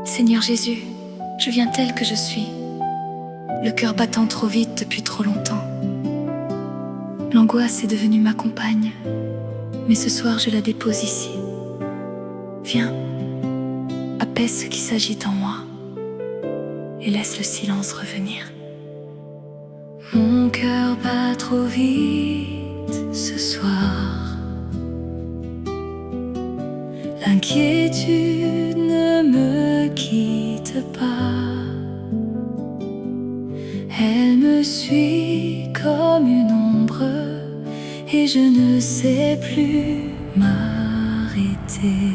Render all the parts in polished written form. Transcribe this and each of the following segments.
Seigneur Jésus, je viens tel que je suis, le cœur battant trop vite depuis trop longtemps. L'angoisse est devenue ma compagne, mais ce soir je la dépose ici. Viens, apaise ce qui s'agite en moi et laisse le silence revenir. Mon cœur bat trop vite ce soir. L'inquiétude ne me quitte pas. Elle me suit comme une ombre et je ne sais plus m'arrêter.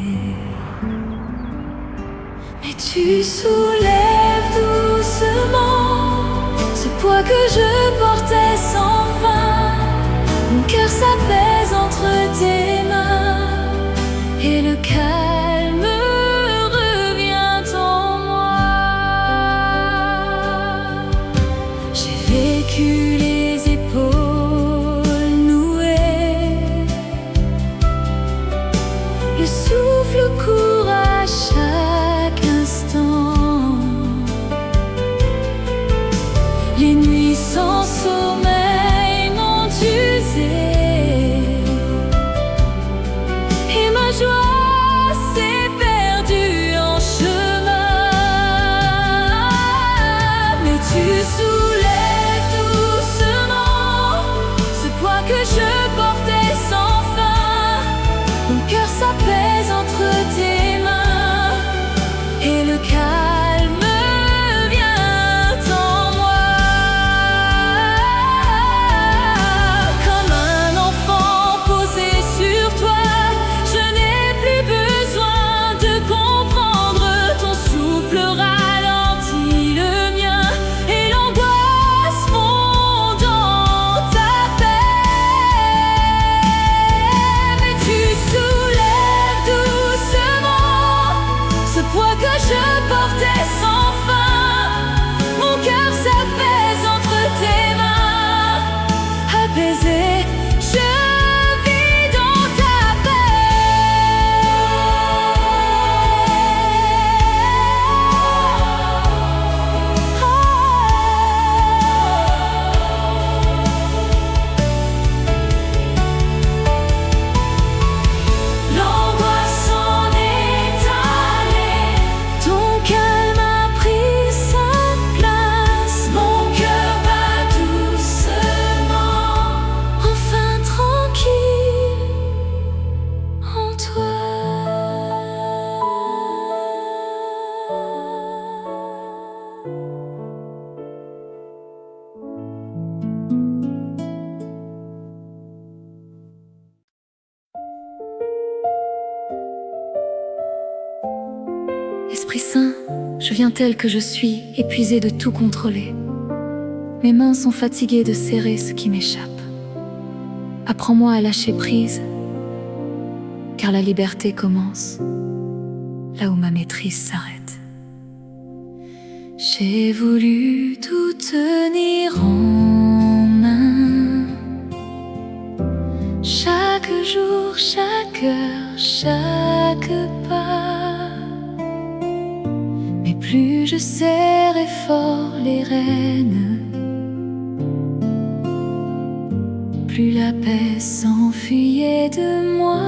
Mais tu soulèves doucement ce poids que je portais sans fin. Mon cœur s'apaise entre tes mains et le calme revient en moi. J'ai vécu les épaules nouées, le souffle court à chaque instant. Les nuits sans sommeil m'ont usé et ma joie s'est perdue en chemin. Mais tu soulèves doucement ce poids que je portais sans fin. Mon cœur s'apaise entre tes mains et le calme vient en moi. Comme un enfant posé sur toi, je n'ai plus besoin de comprendre. Ton souffle ralentit le mien et l'angoisse fond dans ta paix. Mais tu soulèves doucement ce poids que je portais sans fin. Mon cœur s'apaise entre tes mains. Apaisé, je vis dans ta L'angoisse s'en est allée, ton calme a pris sa place. Mon cœur bat doucement, enfin tranquille en toi. Esprit Saint, je viens tel que je suis, épuisé de tout contrôler. Mes mains sont fatiguées de serrer ce qui m'échappe. Apprends-moi à lâcher prise, car la liberté commence là où ma maîtrise s'arrête. J'ai voulu tout tenir en main, chaque jour, chaque heure, chaque pas. Mais plus je serrais fort les rênes, plus la paix s'enfuyait de moi.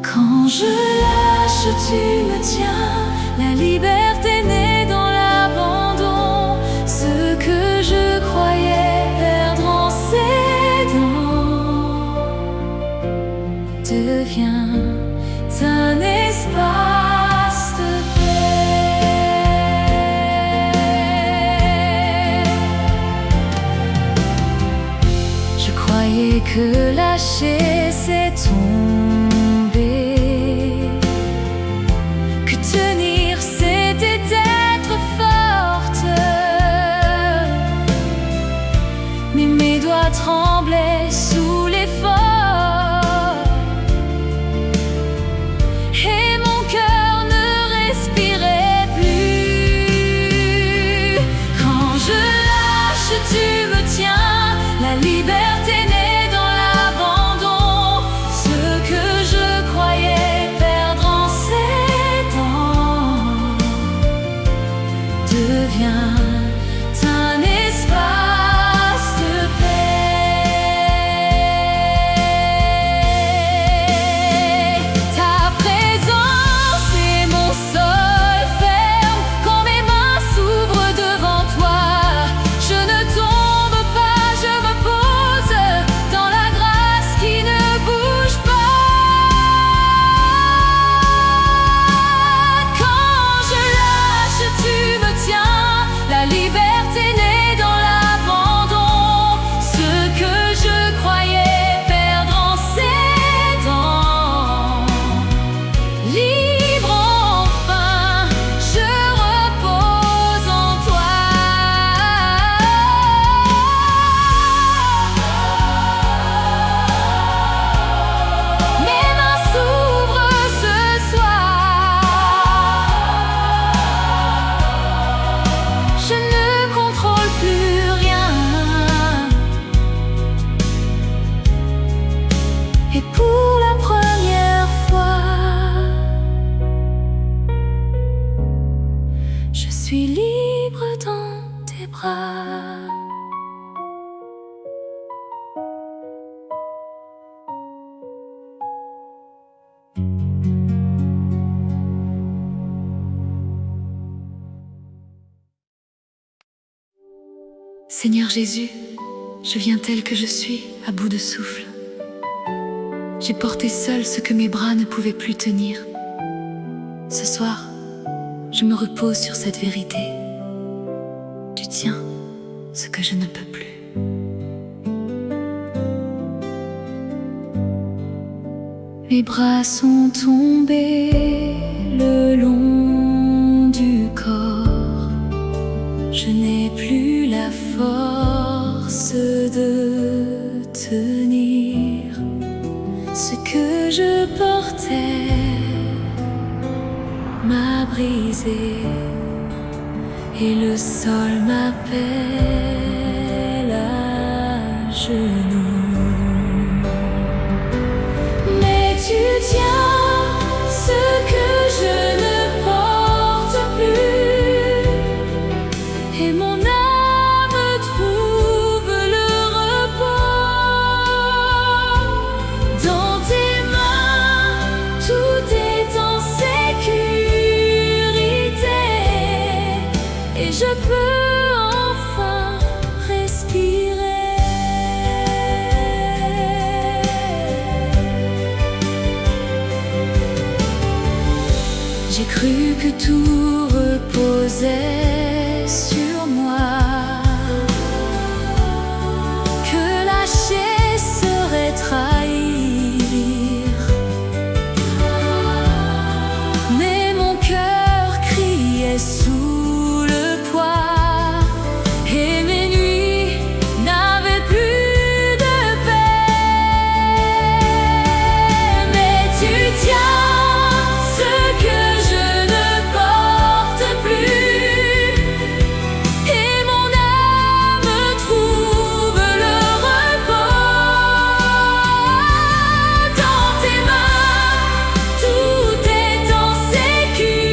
Quand je lâche, tu me tiens. La liberté naît dans l'abandon. Ce que je croyais perdre en cédant devient un espace de paix. Je croyais que lâcher c'est tomber, que tenir c'était être forte. Mais mes doigts tremblaient sous l'effort et mon cœur ne respirait plus. Quand je lâche, tu me tiens. La liberté naît dans l'abandon. Seigneur Jésus, je viens tel que je suis, à bout de souffle. J'ai porté seul ce que mes bras ne pouvaient plus tenir. Ce soir, je me repose sur cette vérité. Tu tiens ce que je ne peux plus. Mes bras sont tombés le long du corps. Je n'ai plus la force de tenir ce que je portais. M'a brisé et le sol m'appelle à genoux. Mais tu tiens ce que je ne porte plus, et mon âme trouve le repos. Dans tes mains, tout est en sécurité, et je peux enfin respirer. J'ai cru que tout reposait sur moi, que lâcher serait trahir. Mais mon cœur criait sous le poids, et mes nuits n'avaient plus de paix. Mais tu tiens ce que je ne porte plus, et mon âme trouve le repos. Dans tes mains, tout est en sécurité,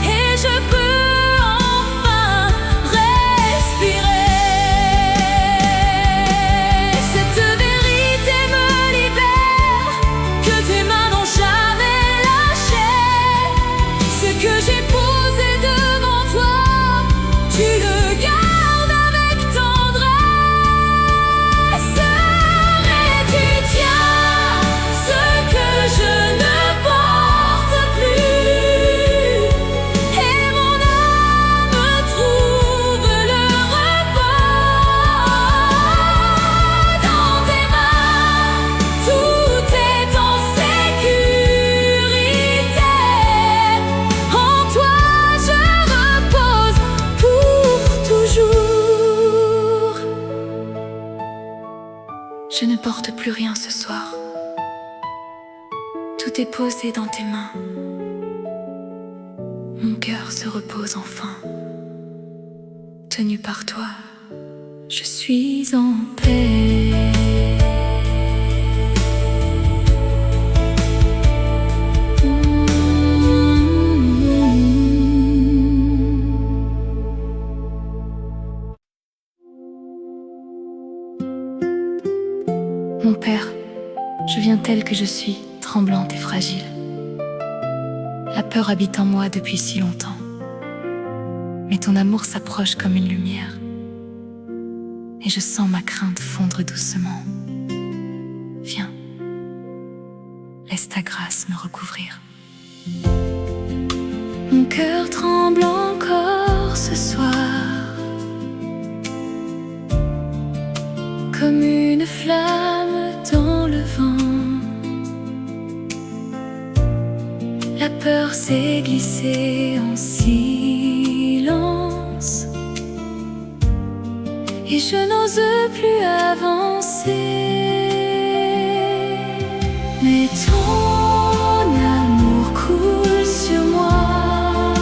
et je peux enfin respirer. Cette vérité me libère, que tes mains n'ont jamais lâché. Ce que j'ai posé devant toi, tu le gardes avec tendresse. Et tu tiens ce que je ne porte plus, et mon âme trouve le repos. Dans tes mains, tout est en sécurité. En toi je repose pour toujours. Je ne porte plus rien ce soir. Tout est posé dans tes mains. Mon cœur se repose enfin. Tenu par toi, je suis en paix. Mon Père, je viens tel que je suis, tremblante et fragile. La peur habite en moi depuis si longtemps, mais ton amour s'approche comme une lumière, et je sens ma crainte fondre doucement. Viens, laisse ta grâce me recouvrir. Mon cœur tremble encore ce soir, comme une flamme dans le vent. La peur s'est glissée en silence, et je n'ose plus avancer. Mais ton amour coule sur moi,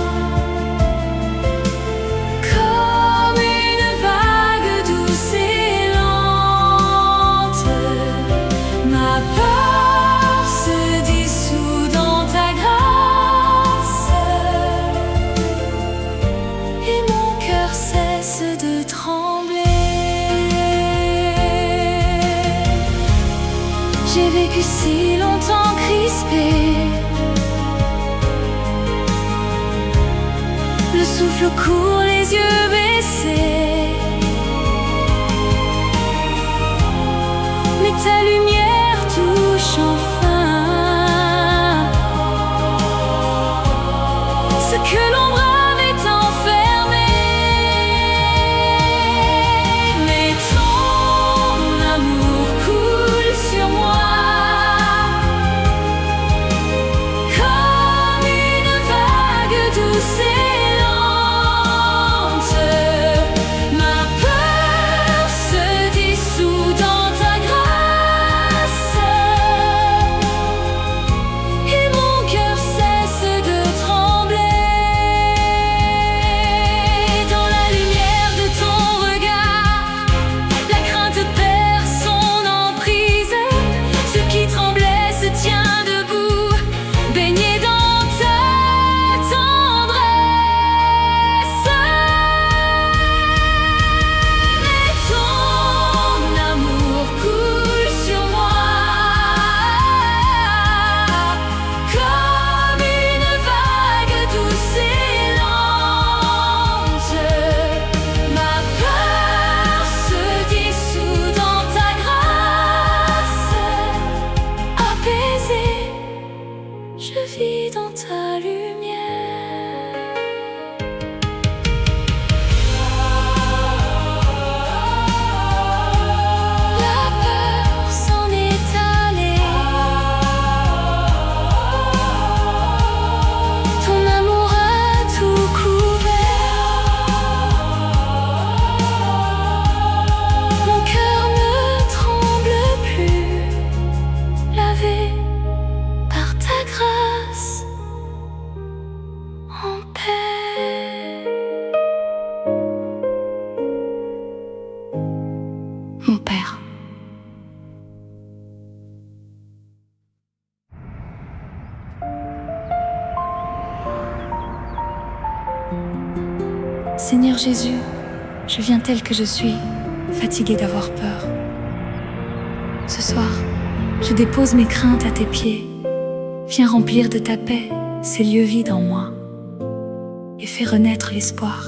comme une vague douce et lente. Ma peur se dissout dans ta grâce, et mon cœur cesse de trembler. J'ai vécu si longtemps crispé, le souffle court, les yeux baissés. Mais ta lumière touche enfin ce que l'ombre avait enfermé. Mais ton amour coule sur moi comme une vague douce et lente. Ma peur se dissout dans ta grâce et mon cœur cesse de trembler. Dans la lumière de ton regard, la crainte perd son emprise. Ce qui tremblait se tient debout, baigné dans ta tendresse. Mais ton amour coule sur moi comme une vague douce et lente. Ma peur se dissout dans ta grâce. Apaisée, je vis dans ta lumière. La peur s'en est allée. Ton amour a tout couvert. Mon cœur ne tremble plus, lavé par ta grâce en paix. Mon Père. Seigneur Jésus, je viens tel que je suis, fatiguée d'avoir peur. Ce soir, je dépose mes craintes à tes pieds. Viens remplir de ta paix ces lieux vides en moi et fais renaître l'espoir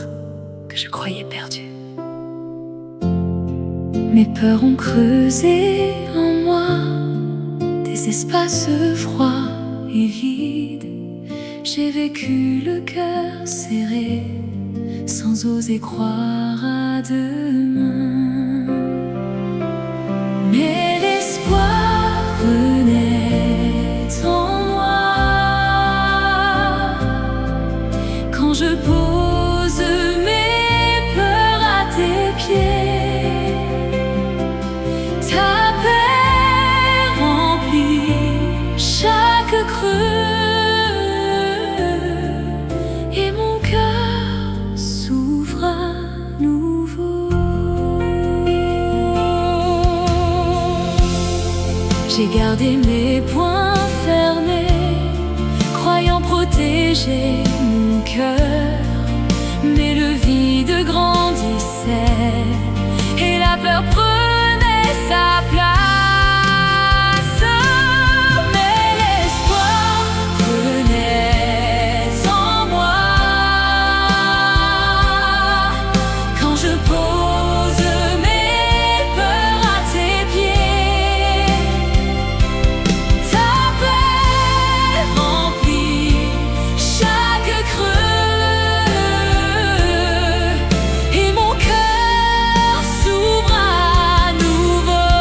que je croyais perdu. Mes peurs ont creusé en moi des espaces froids et vides. J'ai vécu le cœur serré sans oser croire à demain. Mais l'espoir renaît en moi quand je pose mes peurs à tes pieds. Ta paix remplit chaque creux et mon cœur s'ouvre à nouveau. J'ai gardé mes poings fermés, croyant protéger mon cœur. Mais le vide grandissait et la peur prenait sa place. Mais l'espoir renaît en moi quand je pose mes peurs à tes pieds. Ta paix remplit chaque creux et mon cœur s'ouvre à nouveau.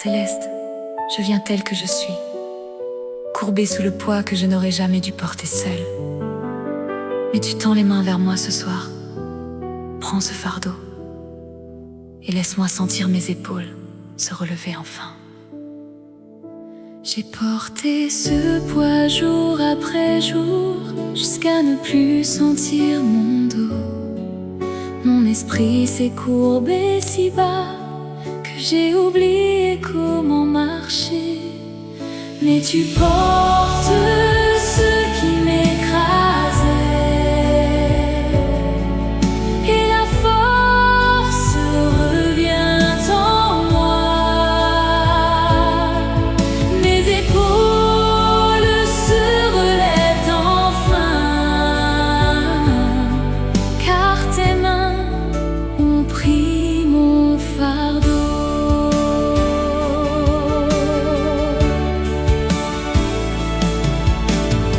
céleste, je viens tel que je suis, courbée sous le poids que je n'aurais jamais dû porter seule. Mais tu tends les mains vers moi ce soir. Prends ce fardeau et laisse-moi sentir mes épaules se relever enfin. J'ai porté ce poids jour après jour, jusqu'à ne plus sentir mon dos. Mon esprit s'est courbé si bas que j'ai oublié comment marcher. Mais tu portes ce qui m'écrasait, et la force revient en moi. Mes épaules se relèvent enfin, car tes mains ont pris mon fardeau.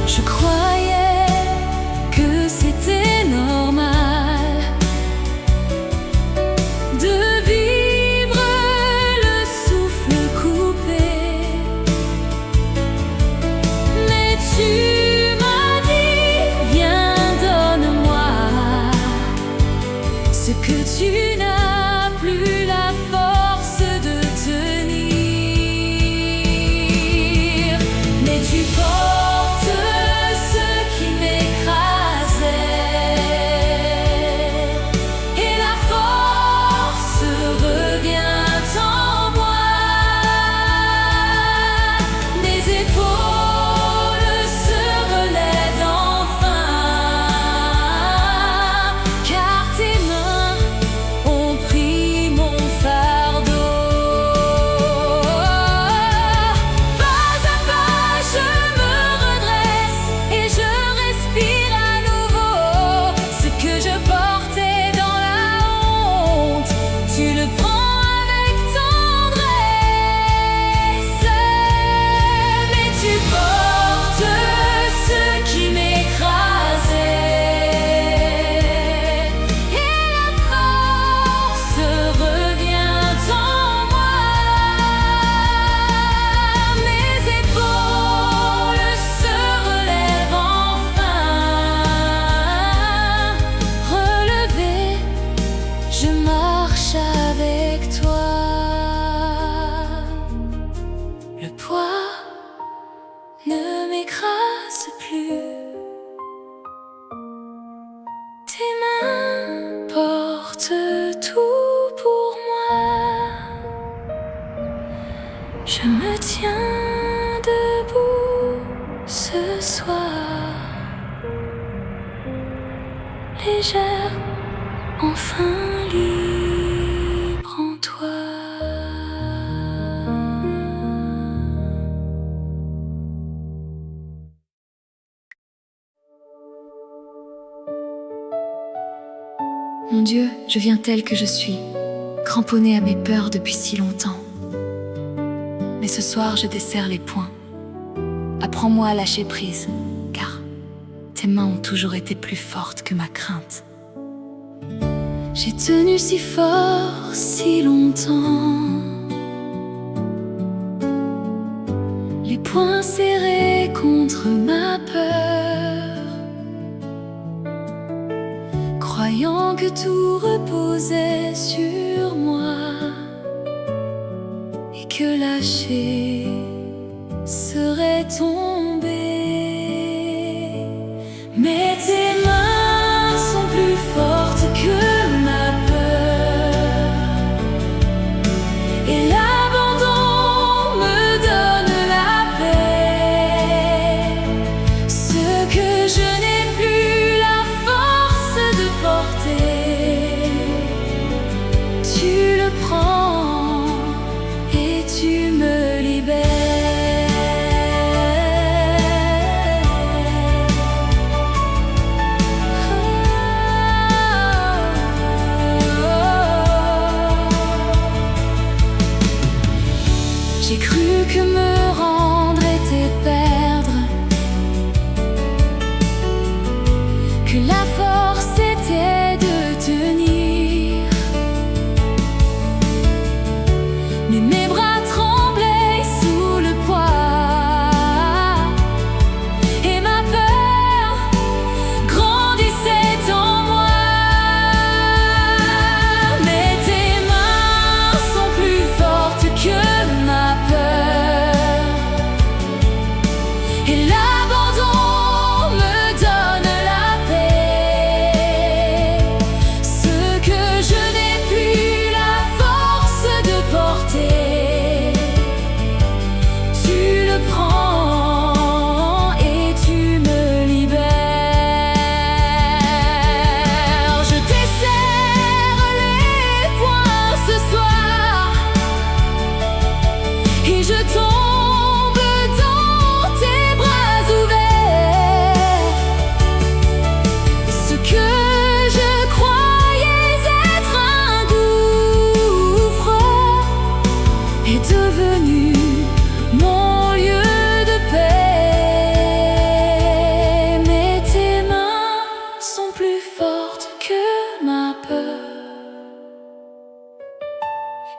Je croyais que c'était normal de vivre le souffle coupé, mais tu m'as dit, viens, donne-moi ce que tu n'as plus la force de tenir. Mais tu portes ce qui m'écrasait, et la force revient en moi. Mes épaules se relèvent enfin, car tes mains ont pris mon fardeau. Pas à pas je me redresse et je respire à nouveau. Ce que je portais dans la honte, tu le prends avec tendresse. Mais tu portes ce qui m'écrasait, et la force revient en moi. Mes épaules se relèvent enfin, relevées, je marche avec toi. Le poids ne m'écrase plus, tes mains portent tout pour moi. Je me tiens debout ce soir, légère, enfin libre en toi. Mon Dieu, je viens tel que je suis, cramponnée à mes peurs depuis si longtemps. Mais ce soir, je desserre les poings. Apprends-moi à lâcher prise, car tes mains ont toujours été plus fortes que ma crainte. J'ai tenu si fort, si longtemps, les poings serrés contre ma peur, croyant que tout reposait sur moi et que lâcher serait tomber. Mais tes mains sont plus fortes que ma peur, et l'abandon me donne la paix. Ce que je n'ai plus la force de porter, tu le prends et tu me libères.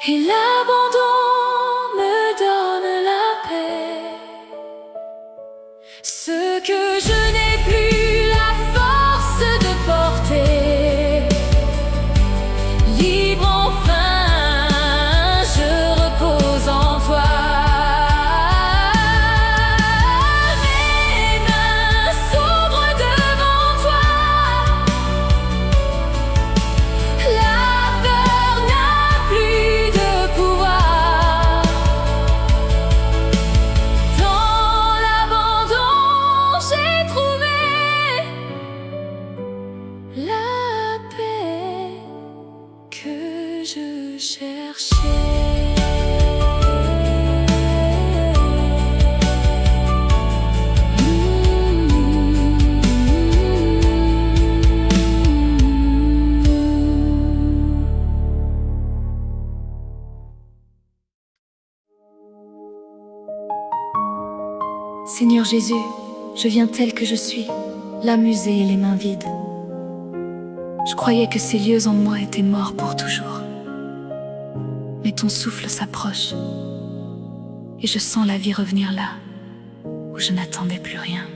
Et l'abandon me donne la paix. Ce que je n'ai plus la force de porter, libre enfin, je repose en toi. Mes mains s'ouvrent devant toi. La peur n'a plus de pouvoir. Dans l'abandon, j'ai trouvé la paix que je cherchais. Seigneur Jésus, je viens tel que je suis, l'âme usée et les mains vides. Je croyais que ces lieux en moi étaient morts pour toujours. Mais ton souffle s'approche, et je sens la vie revenir là, où je n'attendais plus rien.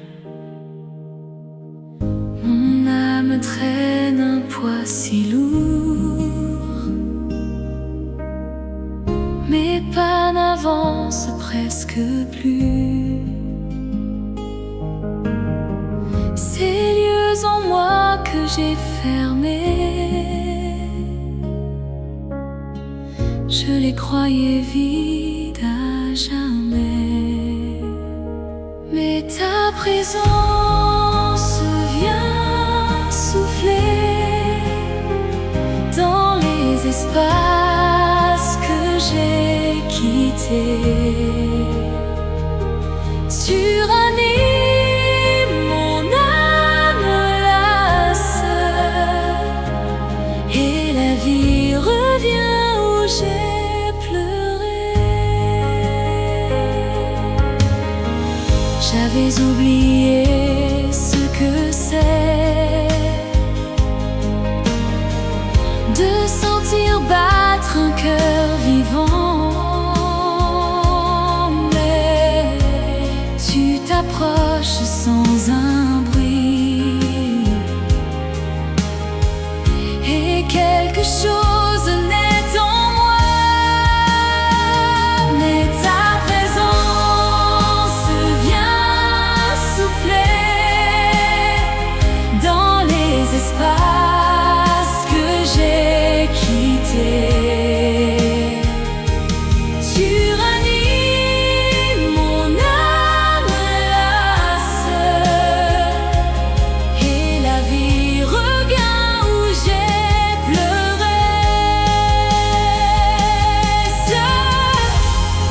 Mon âme traîne un poids si lourd, mes pas n'avancent presque plus. Ces lieux en moi que j'ai fermés, je les croyais vides à jamais. Mais ta présence vient souffler dans les espaces que j'ai quittés. Suranime mon âme lasse, et la vie revient où j'ai pleuré. J'avais oublié ce que c'est de sentir battre un cœur vivant. Mais tu t'approches sans un bruit, et quelque chose naît en moi. Mais ta présence vient souffler dans les espaces que j'ai quittés. Tu ranimes mon âme lasse, et la vie revient où j'ai pleuré. Ce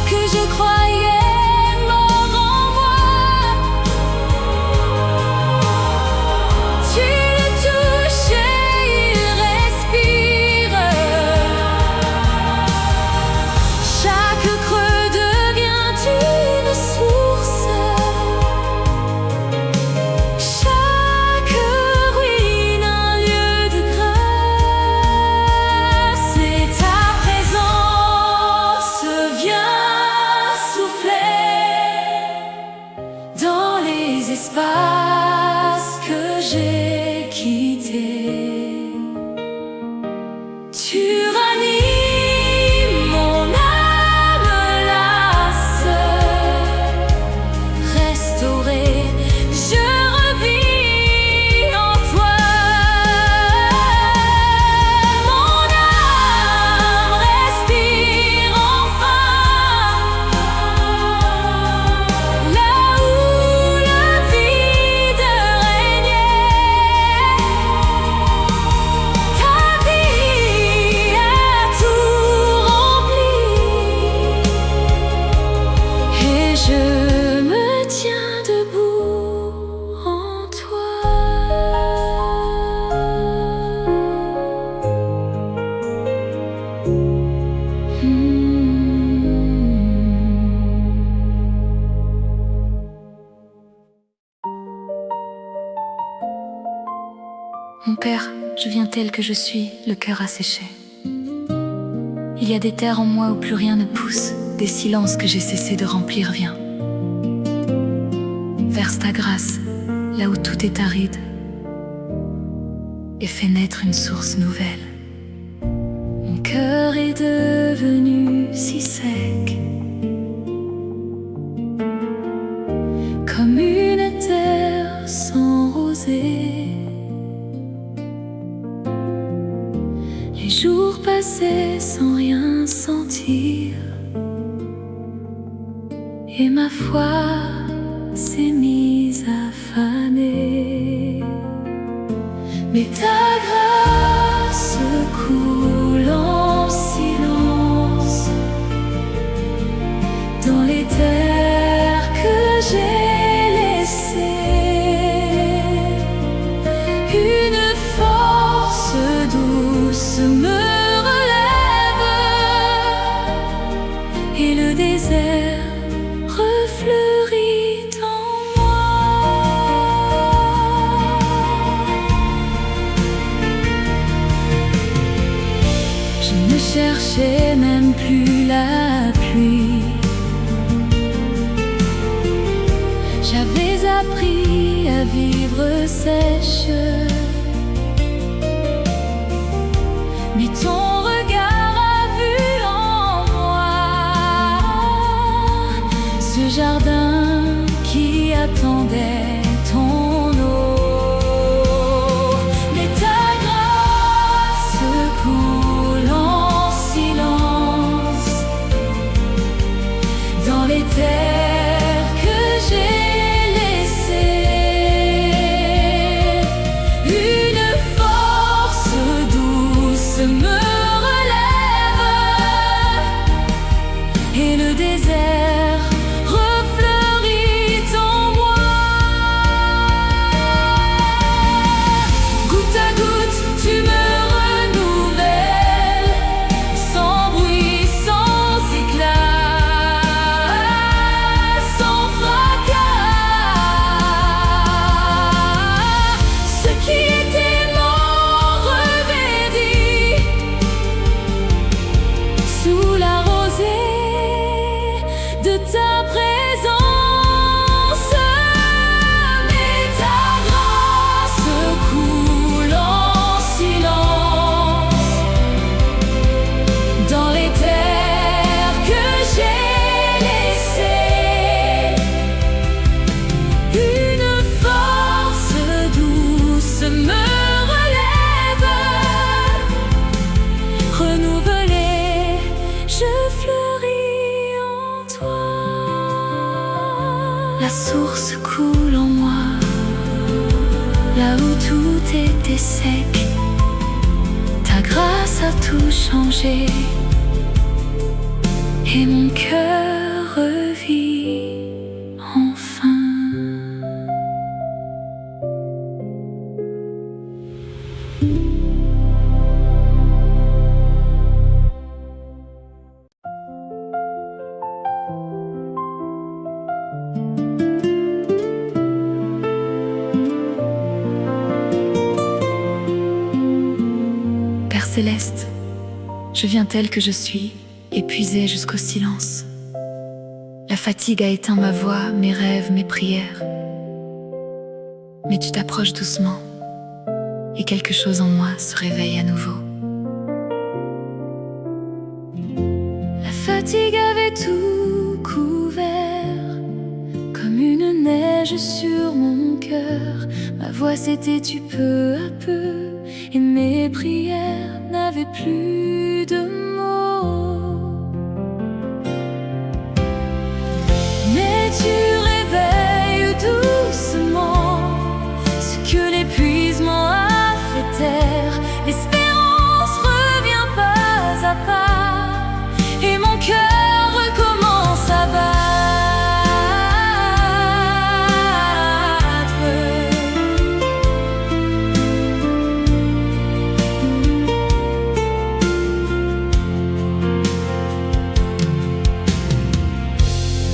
que je croyais mort en moi, tu le touches et il respire. Chaque creux devient une source, chaque ruine un lieu de grâce. Et ta présence vient souffler dans les espaces que j'ai quittés. Tu ranimes mon âme lasse, restaurée, je revis en toi. Mon âme respire enfin, là où le vide régnait. Ta vie a tout rempli, et je me tiens debout en toi. Mon père, je viens tel que je suis, le cœur asséché. Il y a des terres en moi où plus rien ne pousse, des silences que j'ai cessé de remplir. Viens, verse ta grâce, là où tout est aride, et fais naître une source nouvelle. Mon cœur est devenu si sec, comme une terre sans rosée. Les jours passaient sans rien sentir, et ma foi s'est mise à faner. Mais ta grâce coule en silence dans les terres que j'ai laissées. Une force douce me relève, et le désert refleurit en moi. Je ne cherchais même plus la pluie, j'avais appris à vivre sèche. Mais ton regard a vu en moi ce jardin qui attendait ton eau. Mais ta grâce coule en silence dans les terres que j'ai laissées. Une force douce me relève, et le désert refleurit en moi. Goutte à goutte, tu me renouvelles, sans bruit, sans éclat, sans fracas. Ce qui était mort revêtit sous la rosée de ta présence. Mais ta grâce coule en silence dans les terres que j'ai laissées. Une force douce me relève, renouvelée, je fleuris en toi. La source coule en moi, là où tout était sec. Ta grâce a tout changé, et mon cœur revit enfin. Père céleste, je viens tel que je suis, épuisé jusqu'au silence. La fatigue a éteint ma voix, mes rêves, mes prières. Mais tu t'approches doucement, et quelque chose en moi se réveille à nouveau. La fatigue avait tout couvert, comme une neige sur mon cœur. Ma voix s'était tue peu à peu, et mes prières n'avaient plus de mots. Mais tu réveilles doucement ce que l'épuisement a fait taire. L'espérance revient pas à pas, et mon cœur recommence à battre.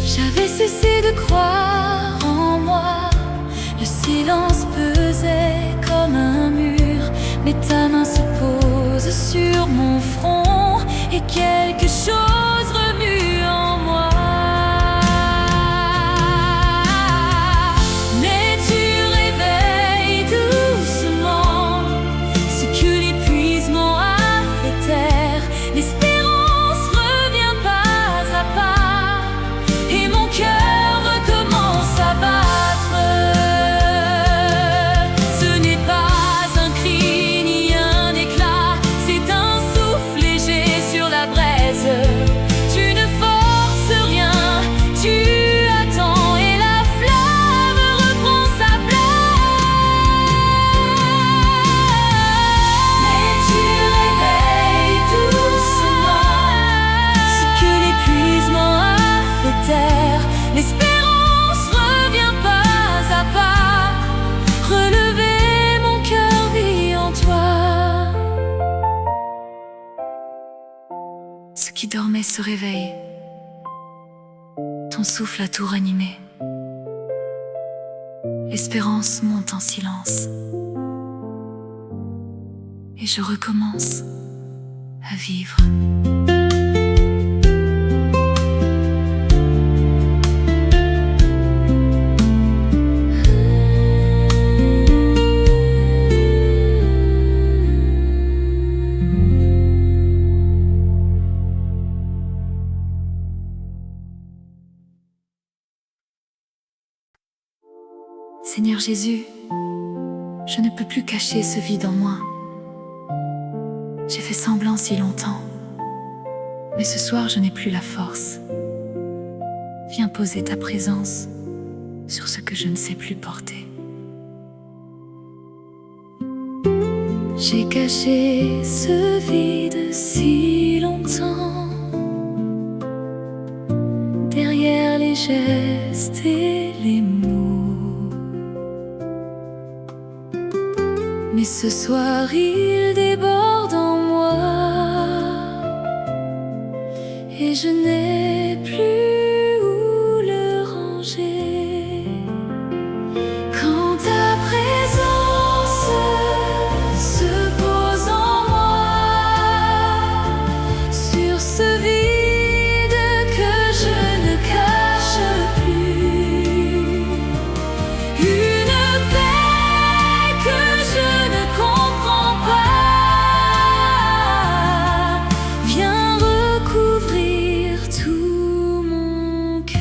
J'avais cessé de croire en moi, le silence pesait comme un mur. Mais ta main se pose sur mon front, et quelle qui dormait se réveille. Ton souffle a tout ranimé. L'espérance monte en silence. Et je recommence à vivre. Seigneur Jésus, je ne peux plus cacher ce vide en moi. J'ai fait semblant si longtemps, mais ce soir je n'ai plus la force. Viens poser ta présence sur ce que je ne sais plus porter. J'ai caché ce vide si longtemps, derrière les gestes et les mots. Mais ce soir il déborde en moi, et je n'ai plus où le ranger. Quand ta présence se pose en moi, sur ce vide que je ne cache plus, une paix que je ne comprends pas vient recouvrir tout mon cœur.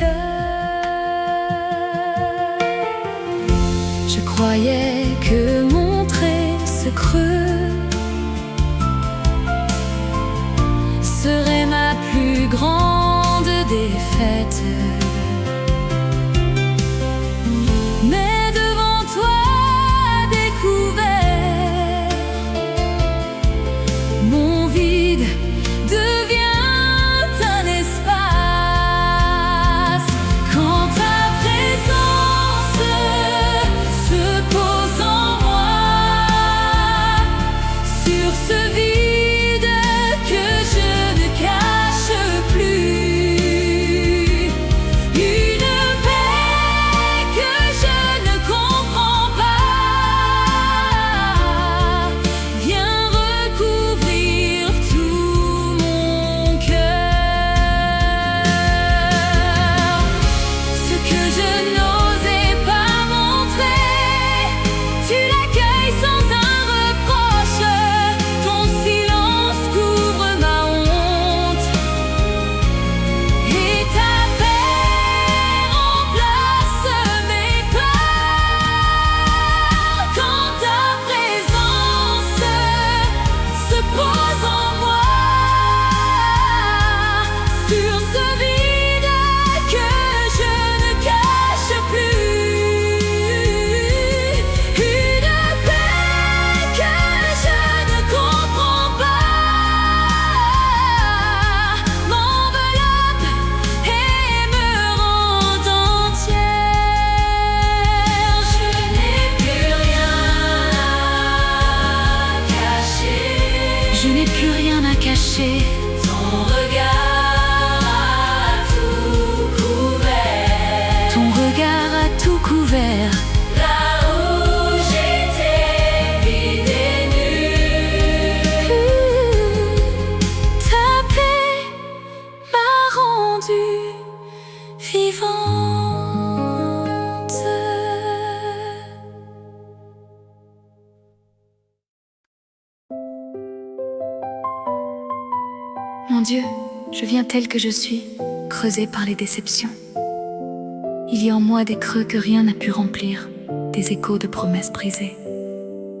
Je croyais que montrer ce creux serait ma plus grande défaite. Mais devant toi découvert, mon vide devient un espace. Quand ta présence se pose en moi, sur ce vide que je ne cache plus, une paix que je ne comprends pas vient recouvrir tout mon cœur. Ce que je n'osais pas montrer, tu l'accueilles sans un reproche. Ton silence couvre ma honte, et ta paix remplace mes peurs. Quand ta présence se pose en moi, sur ce vide que je ne cache plus, une paix que je ne comprends pas m'enveloppe et me rend entière. Je n'ai plus rien à cacher. Je n'ai plus rien à cacher. Ton regard a tout couvert. Ton regard a tout couvert. Là où j'étais vide et nu, ta paix m'a rendue vivante. Mon Dieu, je viens tel que je suis, creusé par les déceptions. Il y a en moi des creux que rien n'a pu remplir, des échos de promesses brisées.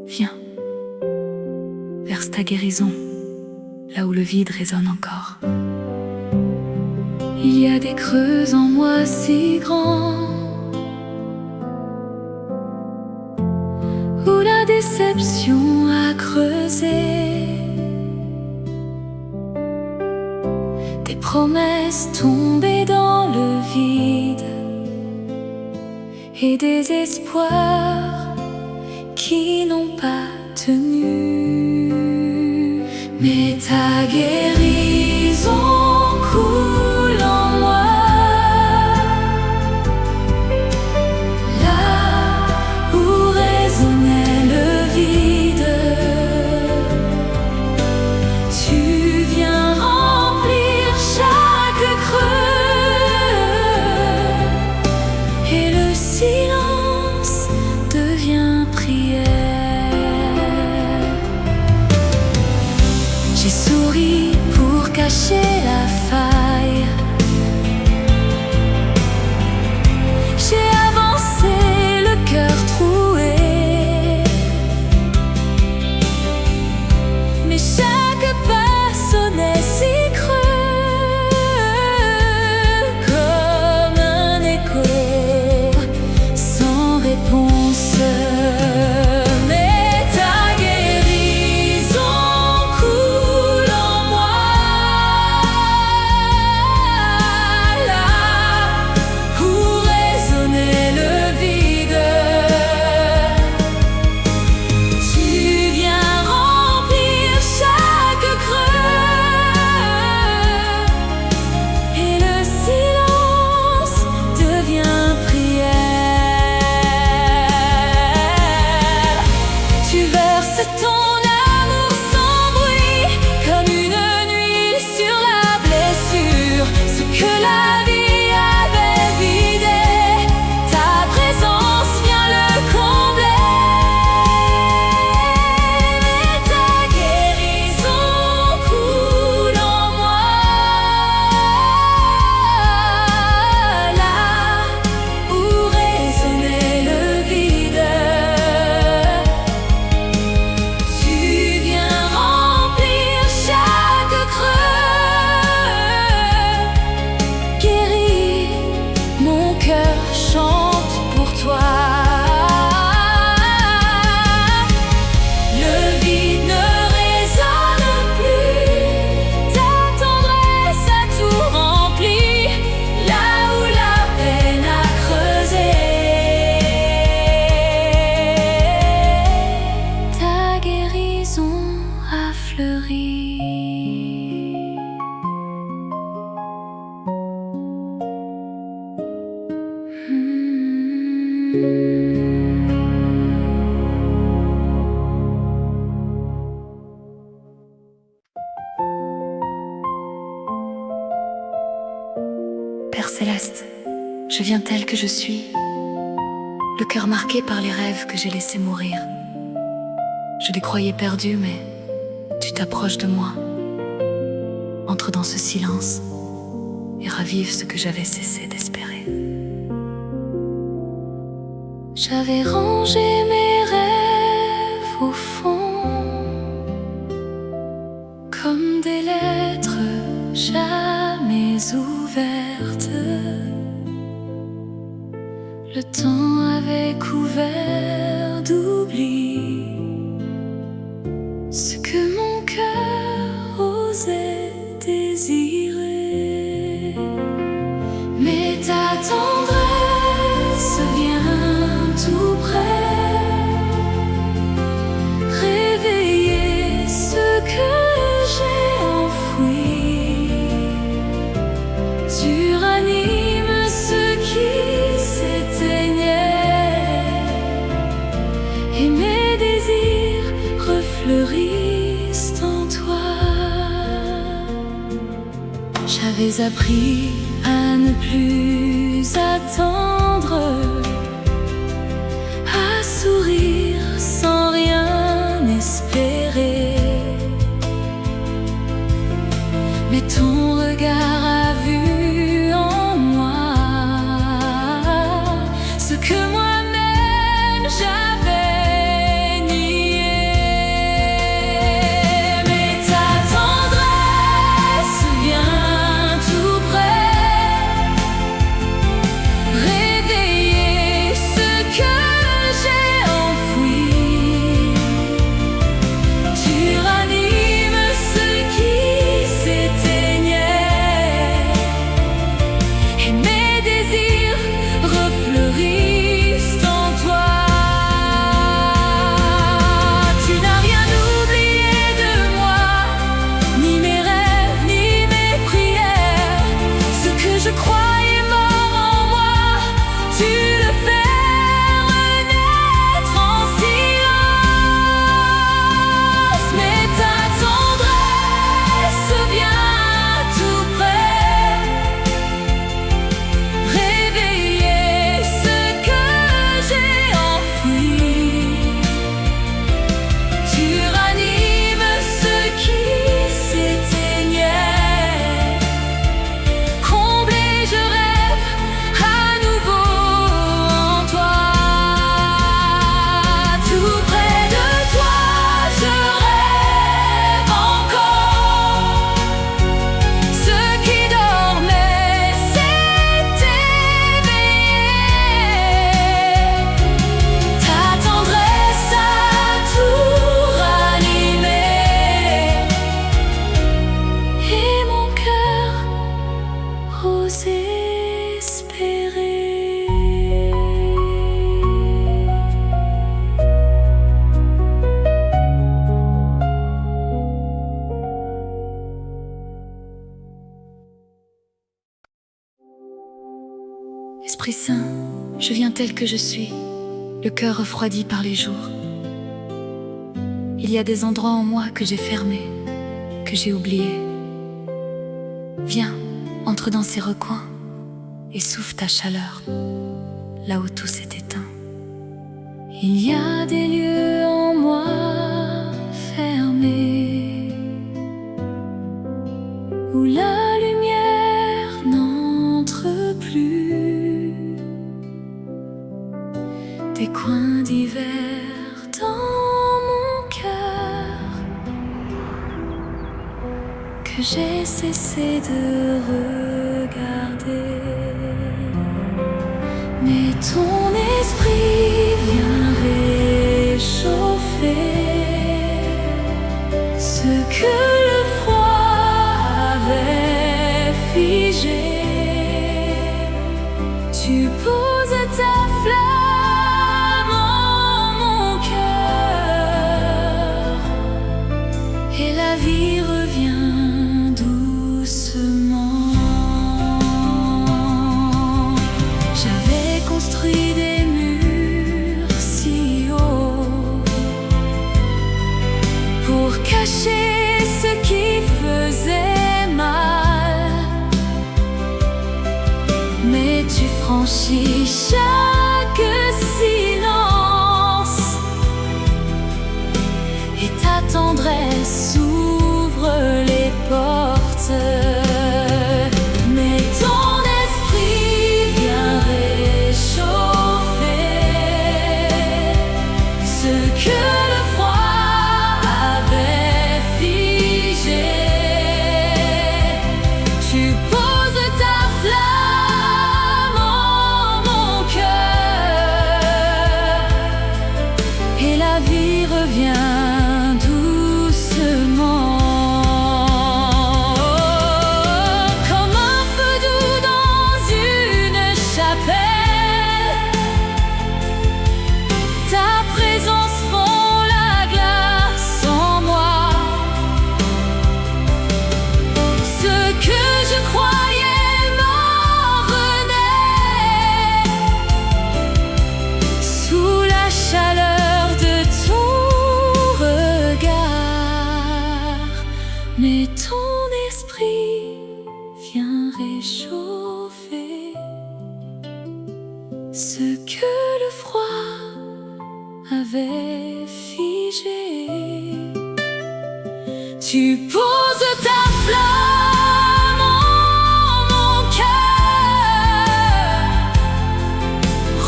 Viens, verse ta guérison, là où le vide résonne encore. Il y a des creux en moi si grands, où la déception a creusé. Des promesses tombées dans le vide, et des espoirs qui n'ont pas tenu. Mais ta guérison J'ai souri pour cacher la faille. J'ai avancé le cœur troué, mais chaque pas sonnait si creux, comme un écho sans réponse. Mais ta guérison coule en moi, là où résonnait le vide. Tu viens remplir chaque creux, et le silence devient prière. Tu verses ton amour sans bruit, comme une nuit sur la blessure. Ce que la vie avait vidé, ta présence vient le combler. Mais ta guérison coule en moi, là où résonnait le vide. Tu viens remplir chaque creux, guéris, mon cœur chante pour toi. Le vide ne résonne plus, ta tendresse a tout rempli, là où la peine a creusé. Ta guérison a fleuri. Père céleste, je viens tel que je suis, le cœur marqué par les rêves que j'ai laissés mourir. Je les croyais perdus, mais tu t'approches de moi. Entre dans ce silence et ravive ce que j'avais cessé d'espérer. J'avais rangé mes rêves au fond, comme des lettres jamais ouvertes. Le temps avait couvert d'oubli ce que mon cœur osait désirer. Mais ta tendresse vient tout près, réveiller ce que j'ai enfoui. Tu ranimes ce qui s'éteignait, et mes désirs refleurissent en toi. J'avais appris à ne plus attendre, à sourire sans rien espérer. Mais ton regard a vu en moi ce que moi-même j'avais nié. Mais ta tendresse vient tout près, réveiller ce que j'ai enfoui. Tu ranimes ce qui s'éteignait, Esprit Saint, je viens tel que je suis, le cœur refroidi par les jours. Il y a des endroits en moi que j'ai fermés, que j'ai oubliés. Viens, entre dans ces recoins et souffle ta chaleur, là où tout s'est éteint. Il y a des lieux en moi fermés, où la lumière n'entre plus. Des coins d'hiver dans mon cœur que j'ai cessé de regarder. Mais ton esprit vient réchauffer ce que le froid avait figé. Tu poses ta flamme en mon cœur et la vie revient doucement. J'avais construit des murs si hauts pour cacher ce qui faisait mal, mais tu franchis chaque silence et ta tendresse ouvre les portes. Mais ton esprit vient réchauffer ce que le froid avait figé. Tu poses ta flamme en mon cœur et la vie revient doucement. Comme un feu doux dans une chapelle, ta présence fond la glace en moi. Ce que je croyais m'en renaît sous la chaleur de ton regard. Mais ton esprit vient réchauffer ce que le froid avait figé. Tu poses ta flamme en mon cœur,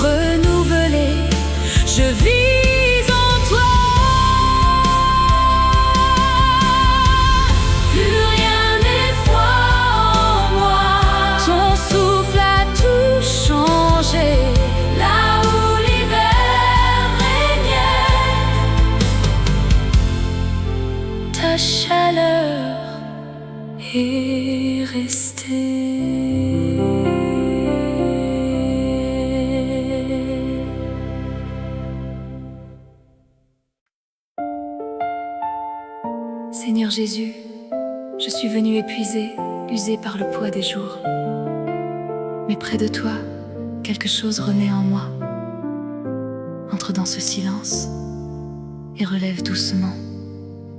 renouvelé, je vis en toi. Plus rien n'est froid en moi, ton souffle a tout changé. Là où l'hiver régnait, ta chaleur est restée. Seigneur Jésus, je suis venu épuisé, usé par le poids des jours. Mais près de toi, quelque chose renaît en moi. Entre dans ce silence et relève doucement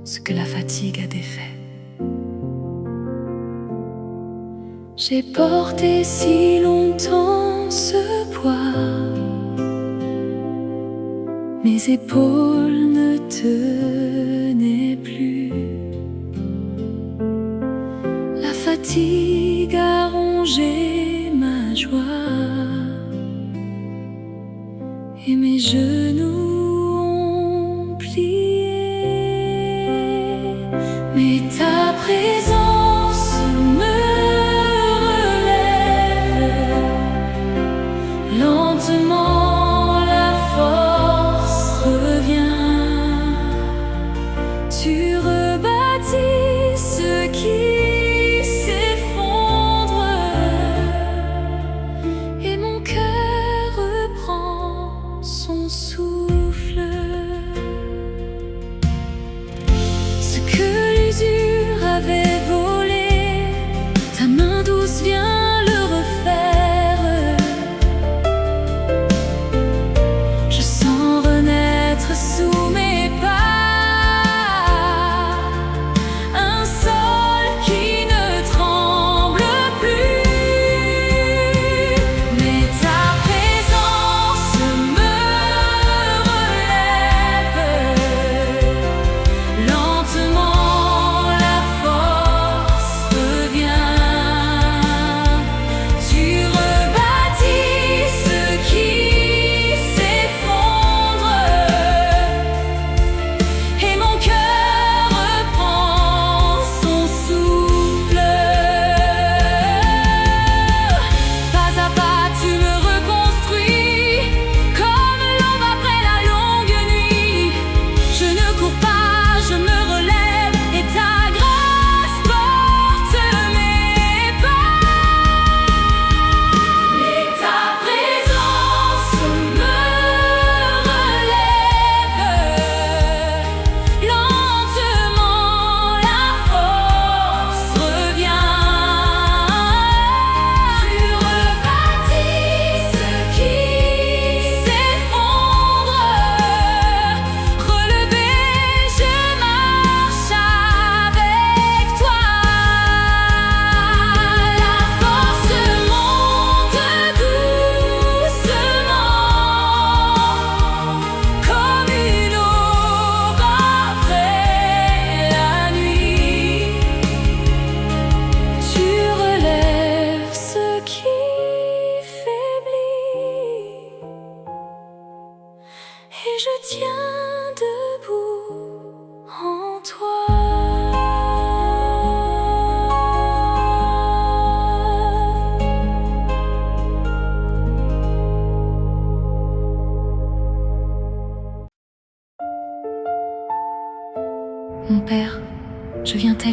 ce que la fatigue a défait. J'ai porté si longtemps ce poids, mes épaules ne tenaient plus. La fatigue a rongé ma joie et mes genoux ont plié. Mais ta présence me relève lentement, la force revient. Tu rebâtis ce qui s'effondre et mon cœur reprend son souffle. Ce que l'usure avait volé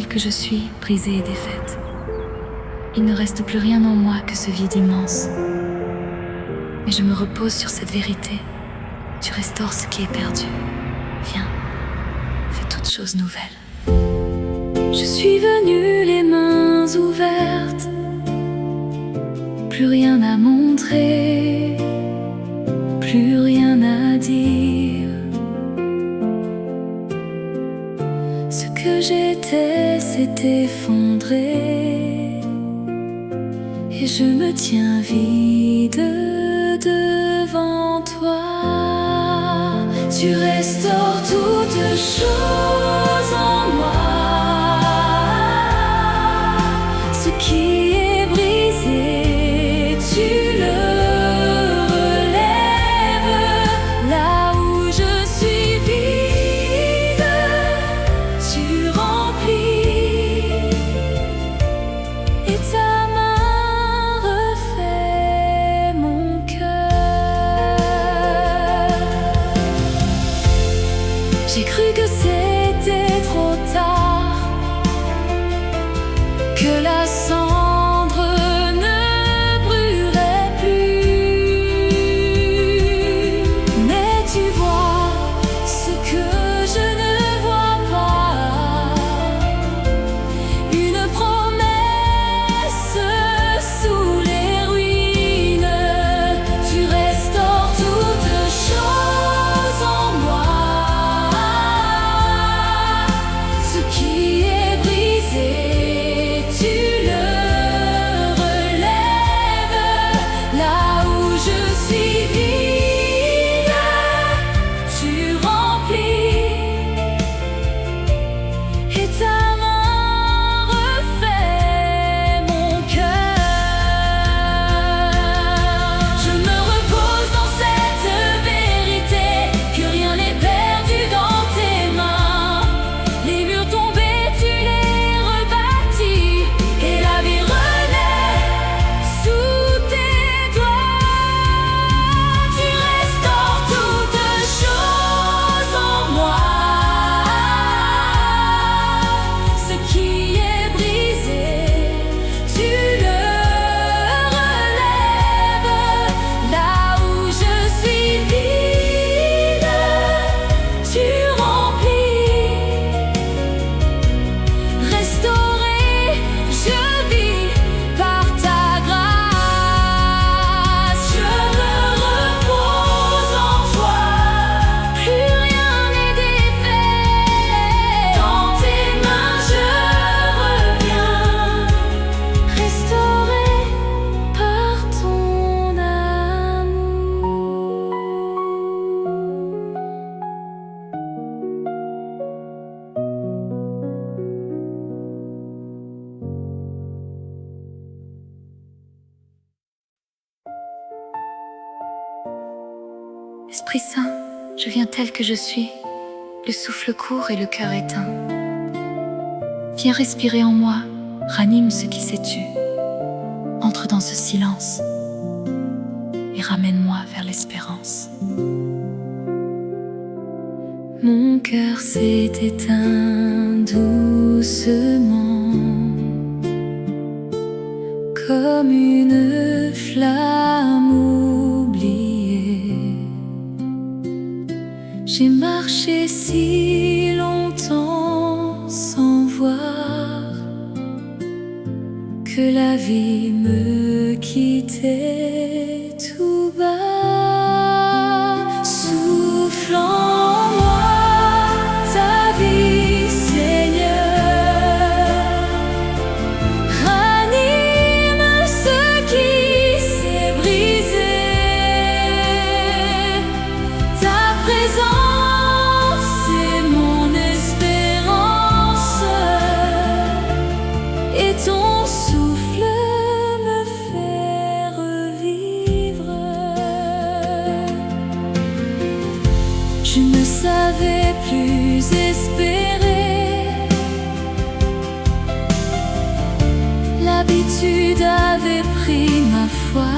que je suis, brisée et défaite. Il ne reste plus rien en moi que ce vide immense. Mais je me repose sur cette vérité. Tu restaures ce qui est perdu. Viens, fais toute chose nouvelle. Je suis venue les mains ouvertes, plus rien à montrer, plus rien à dire. Ce que j'étais s'est effondré et je me tiens vide devant toi. Tu restaures toutes choses en moi. Ce qui est brisé, tu le relèves. Là où je suis vide, tu remplis. Et ta main refait mon cœur. J'ai cru que c'était trop tard, que la cendre ne brûlerait plus. Mais tu vois ce que je ne vois pas, une promesse sous les ruines. Tu restaures toutes choses en moi. Ce qui est brisé, tu le relèves. Là où je suis vide, tu remplis. Et ta main refait mon cœur. Je me repose dans cette vérité, que rien n'est perdu dans tes mains. Les murs tombés, tu les rebâtis, et la vie renaît sous tes doigts. Tu restaures toutes choses en moi. Ce qui est brisé, tu le relèves. Là où je suis vide, tu remplis. Restauré, je vis par ta grâce. Je me repose en toi, plus rien n'est défait. Dans tes mains je reviens, restauré par ton amour. Esprit Saint, je viens tel que je suis, le souffle court et le cœur éteint. Viens respirer en moi, ranime ce qui s'est tu. Entre dans ce silence et ramène-moi vers l'espérance. Mon cœur s'est éteint doucement, comme une flamme oubliée. J'ai marché si longtemps sans voir que la vie me quittait tout bas. Souffle en moi ta vie, Seigneur. Ranime ce qui s'est brisé. Ta présence est mon espérance, et ton souffle me fait revivre. Je ne savais plus espérer. L'habitude avait pris ma foi,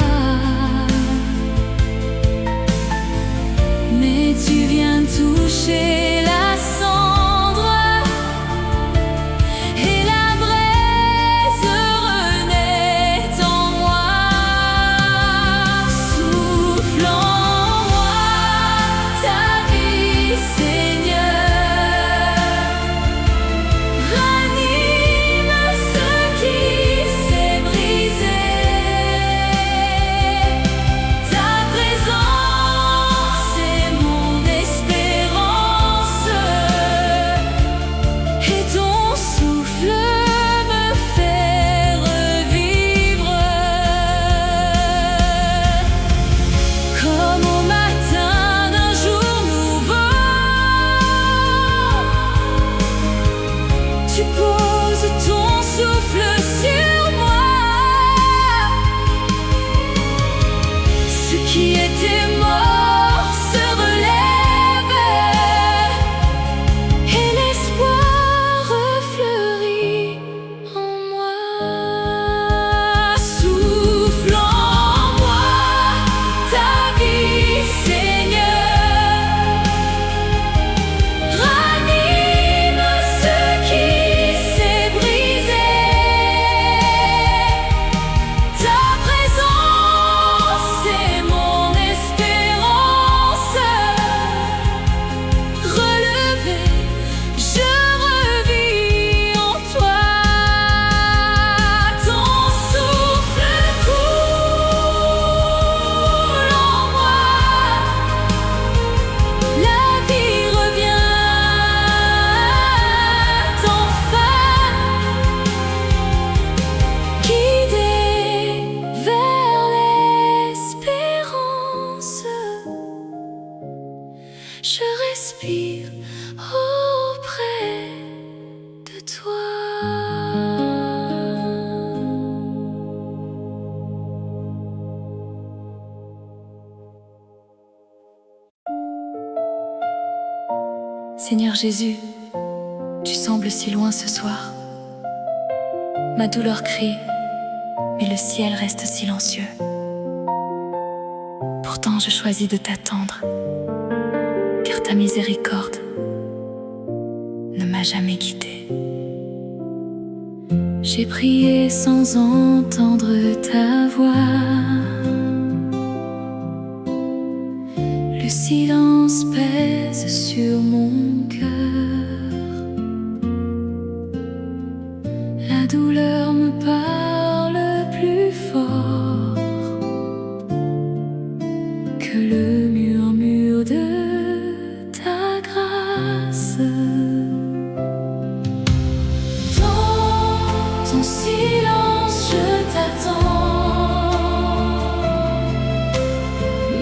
mais tu viens toucher la cendre et Seigneur Jésus, tu sembles si loin ce soir. Ma douleur crie, mais le ciel reste silencieux. Pourtant je choisis de t'attendre, car ta miséricorde ne m'a jamais quitté. J'ai prié sans entendre ta voix. Le silence pèse sur mon cœur. La douleur me parle plus fort que le murmure de ta grâce. Dans ton silence, je t'attends.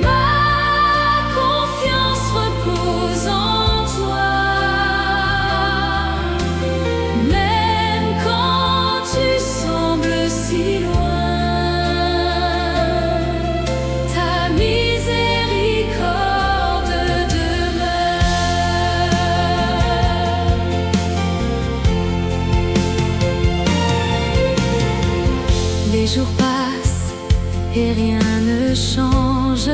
Ma confiance repose en toi. Même quand tu sembles si loin, ta miséricorde demeure. Les jours passent et rien ne change.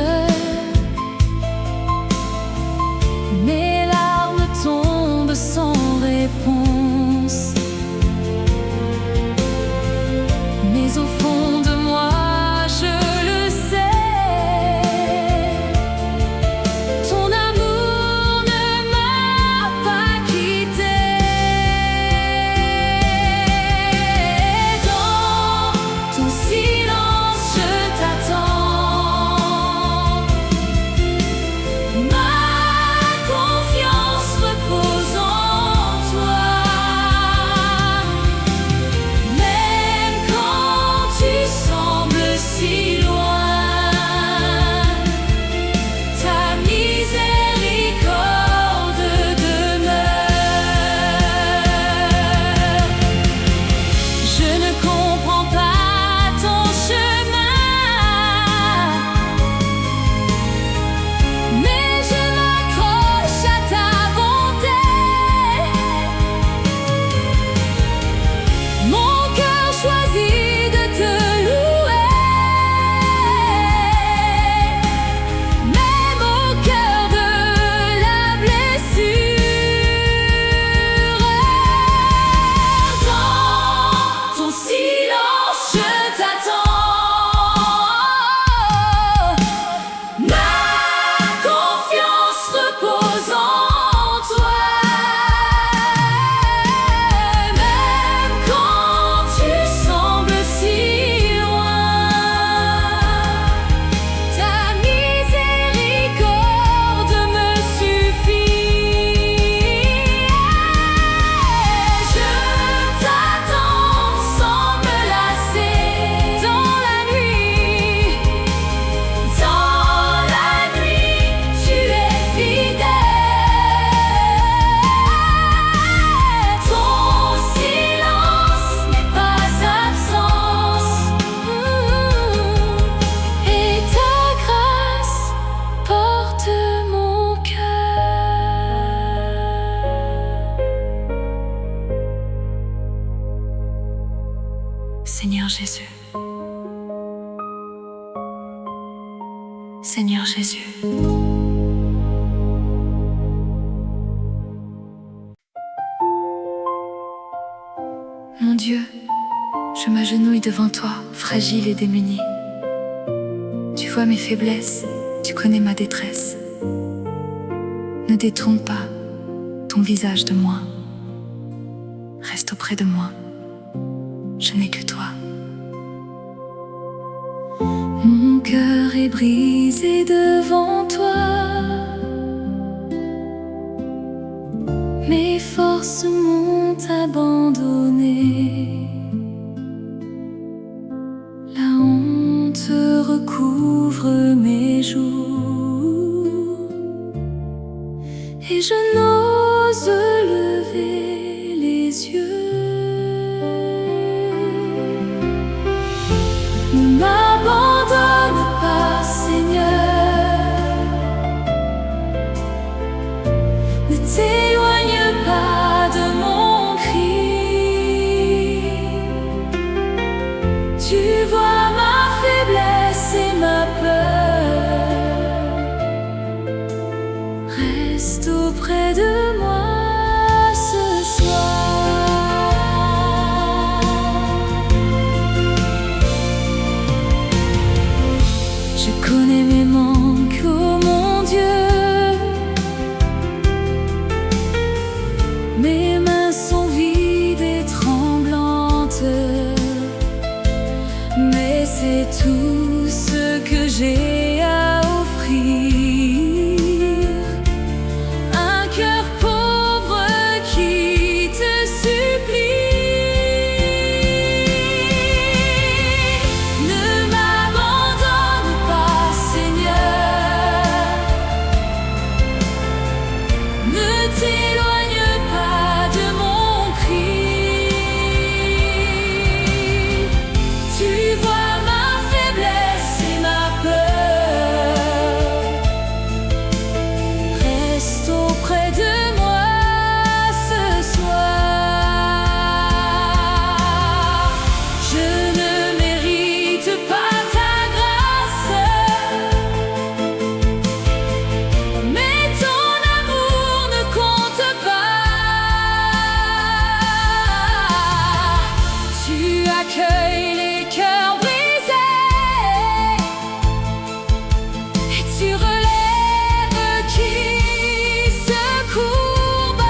Mes larmes tombent sans réponse. Mais au fond de moi, je le sais, ton amour ne m'a pas quitté. Dans ton silence, je t'attends. Ma confiance repose en toi. Même quand tu sembles si loin, ta miséricorde demeure. Je ne comprends pas ton chemin, mais je m'accroche à ta bonté. Mon cœur choisit de te louer, même au cœur de la blessure. Dans ton silence, je t'attends. Ma confiance repose en toi. Même quand tu sembles si loin, ta miséricorde me suffit. Je t'attends sans me lasser dans la nuit. Dans la nuit, tu es fidèle. Ton silence n'est pas absence, et ta grâce porte mon cœur. Seigneur Jésus, Seigneur Jésus. Mon Dieu, je m'agenouille devant toi, fragile et démunie. Tu vois mes faiblesses, tu connais ma détresse. Ne détourne pas ton visage de moi. Reste auprès de moi, je n'ai que toi. Mon cœur est brisé devant toi. Mes forces m'ont abandonné. La honte recouvre mes jours, et je n'ose lever les yeux. Ne m'abandonne pas, Seigneur. Ne t'éloigne Tu vois ma faiblesse et ma peur. Reste auprès de moi ce soir. Je connais mes manques, oh mon Dieu. Mes mains sont vides et tremblantes, mais c'est tout ce que j'ai à offrir. Un cœur pauvre qui te supplie. Ne m'abandonne pas, Seigneur. Ne t'éloigne pas de mon cri. Tu vois ma faiblesse et ma peur. Reste auprès de moi ce soir. Je ne mérite pas ta grâce, mais ton amour ne compte pas. Tu accueilles les cœurs brisés et tu relèves qui se courbe.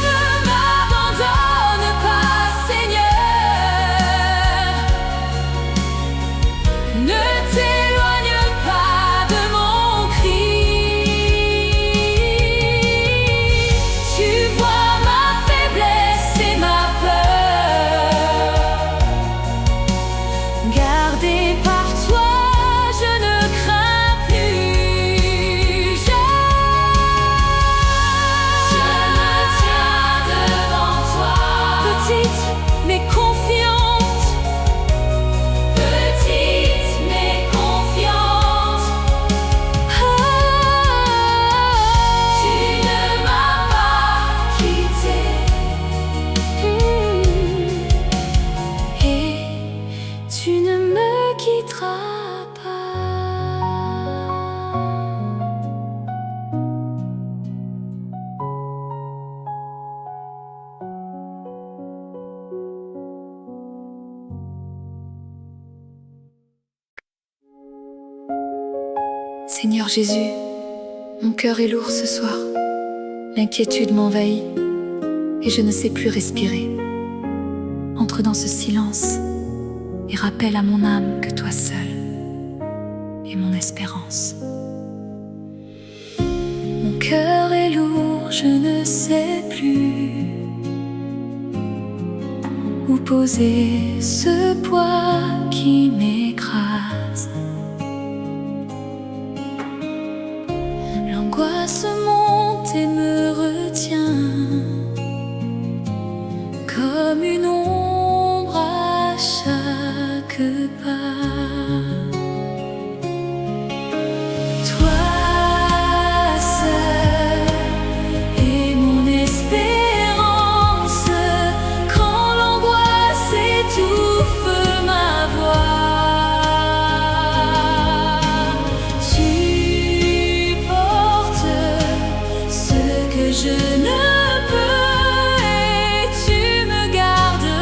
Ne m'abandonne pas, Seigneur. Ne t'éloigne pas de mon cri. Tu vois ma faiblesse et ma peur. Gardé par toi, je ne crains plus. Je me tiens devant toi, petite mais confiante. Petite mais confiante. Tu ne m'as pas quitté. Et tu ne me quitteras pas. Seigneur Jésus, mon cœur est lourd ce soir. L'inquiétude m'envahit et je ne sais plus respirer. Entre dans ce silence et rappelle à mon âme que toi seul est mon espérance. Mon cœur est lourd, je ne sais plus où poser ce poids qui m'écrase. L'angoisse monte et me retient comme une ombre à chaque pas. Toi seul est mon espérance quand l'angoisse étouffe ma voix. Tu portes ce que je ne peux et tu me gardes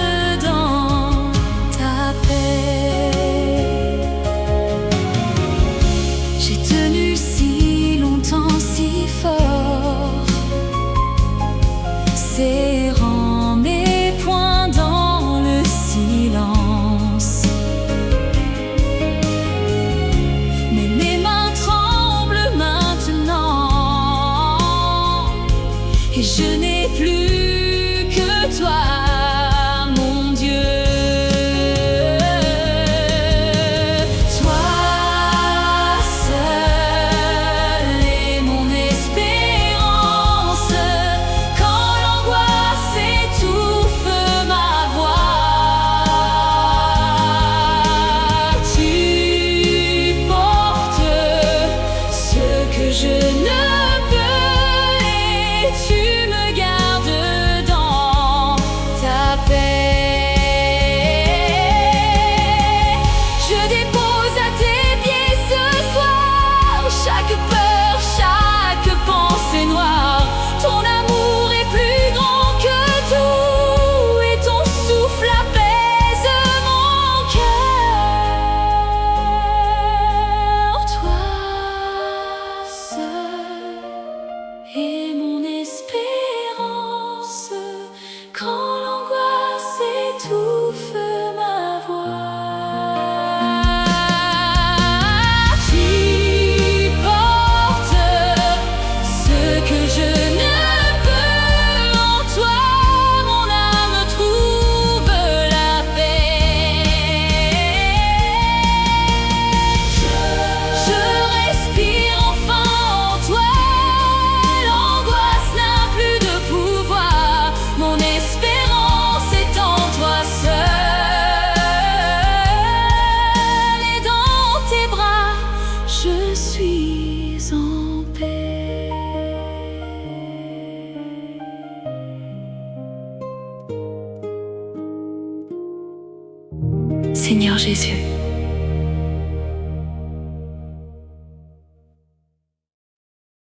Seigneur Jésus.